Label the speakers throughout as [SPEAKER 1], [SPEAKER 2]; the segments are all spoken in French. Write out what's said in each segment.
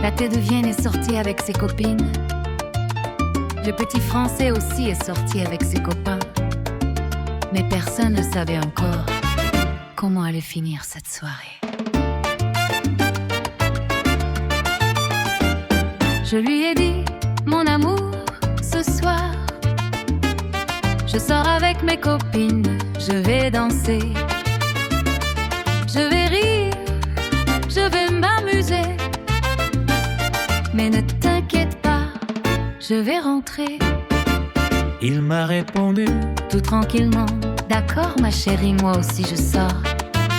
[SPEAKER 1] La Péruvienne est sortie avec ses copines. Le petit Français aussi est sorti avec ses copains. Mais personne ne savait encore comment allait finir cette soirée. Je lui ai dit, mon amour, ce soir, je sors avec mes copines, je vais danser. Je vais rire, je vais m'amuser. Mais ne t'inquiète pas, je vais rentrer.
[SPEAKER 2] Il m'a répondu
[SPEAKER 1] tout tranquillement, d'accord ma chérie, moi aussi je sors.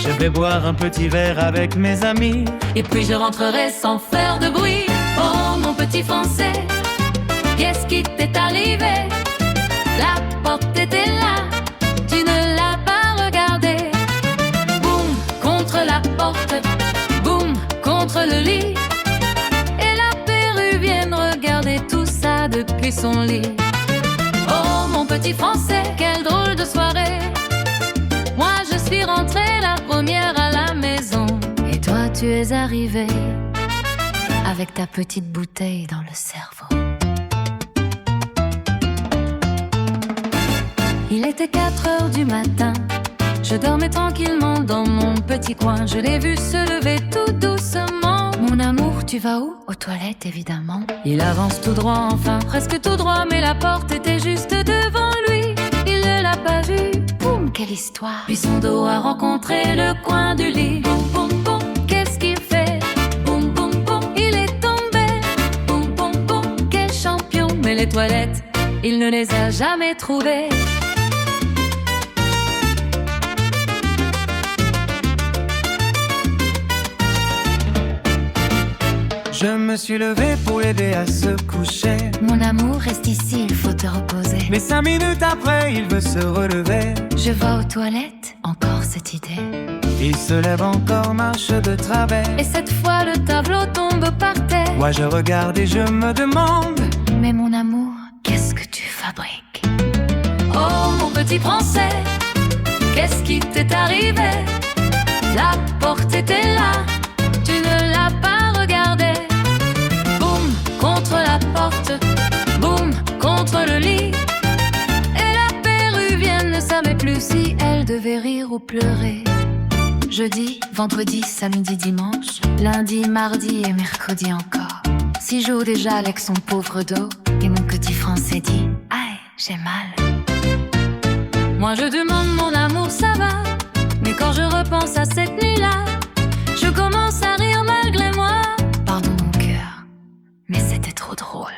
[SPEAKER 2] Je vais boire un petit verre avec mes amis.
[SPEAKER 1] Et puis je rentrerai sans faire de bruit. Oh mon petit Français, qu'est-ce qui t'est arrivé? La porte était là, tu ne l'as pas regardée. Boum, contre la porte, boum, contre le lit. Et la Péruvienne regardait tout ça depuis son lit. Oh mon petit Français, quelle drôle de soirée. Moi je suis rentrée la première à la maison. Et toi tu es arrivé avec ta petite bouteille dans le cerveau. Il était 4 heures du matin. Je dormais tranquillement dans mon petit coin. Je l'ai vu se lever tout doucement. Mon amour, tu vas où? Aux toilettes, évidemment. Il avance tout droit, enfin, presque tout droit. Mais la porte était juste devant lui. Il ne l'a pas vue. Boum, quelle histoire. Puis son dos a rencontré le coin du lit. Boum, boum, boum, qu'est-ce qu'il fait? Boum, boum, boum, il est tombé. Boum, boum, boum, quel champion. Mais les toilettes, il ne les a jamais trouvées.
[SPEAKER 2] Je me suis levé pour l'aider à se coucher.
[SPEAKER 1] Mon amour, reste ici, il faut te reposer.
[SPEAKER 2] Mais 5 minutes après, il veut se relever.
[SPEAKER 1] Je vais aux toilettes, encore cette idée.
[SPEAKER 2] Il se lève encore, marche de travers.
[SPEAKER 1] Et cette fois, le tableau tombe par terre.
[SPEAKER 2] Moi, je regarde et je me demande,
[SPEAKER 1] mais mon amour, qu'est-ce que tu fabriques? Oh, mon petit Français, qu'est-ce qui t'est arrivé? La porte était là, tu ne l'as pas regardée. Boum, contre la porte, boum, contre le lit. Et la Péruvienne ne savait plus si elle devait rire ou pleurer. Jeudi, vendredi, samedi, dimanche, lundi, mardi et mercredi encore. 6 jours déjà avec son pauvre dos. Et mon petit Français dit, aïe, j'ai mal. Moi je demande mon amour, ça va? Mais quand je repense à cette nuit-là, je commence à rire malgré moi. Pardon mon cœur, mais c'était trop drôle.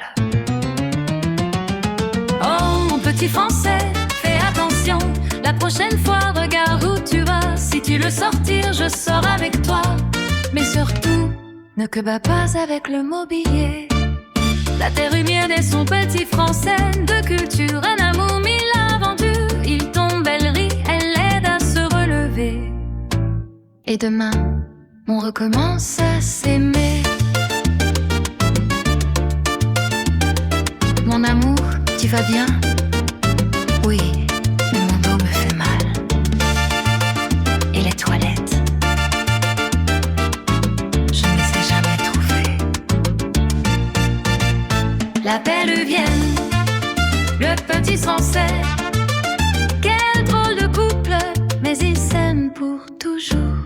[SPEAKER 1] Oh mon petit Français, fais attention. La prochaine fois, regarde où tu vas. Si tu veux sortir, je sors avec toi. Mais surtout, ne que bats pas avec le mobilier. La terre humienne et son petit Français. De culture, un amour, 1000 aventures. Il tombe, elle rit, elle l'aide à se relever. Et demain, on recommence à s'aimer. Mon amour, tu vas bien? Oui, mais mon dos me fait mal. Et les toilettes, je ne les ai jamais trouvées. La Péruvienne, le petit Français. Quel drôle de couple, mais ils s'aiment pour toujours.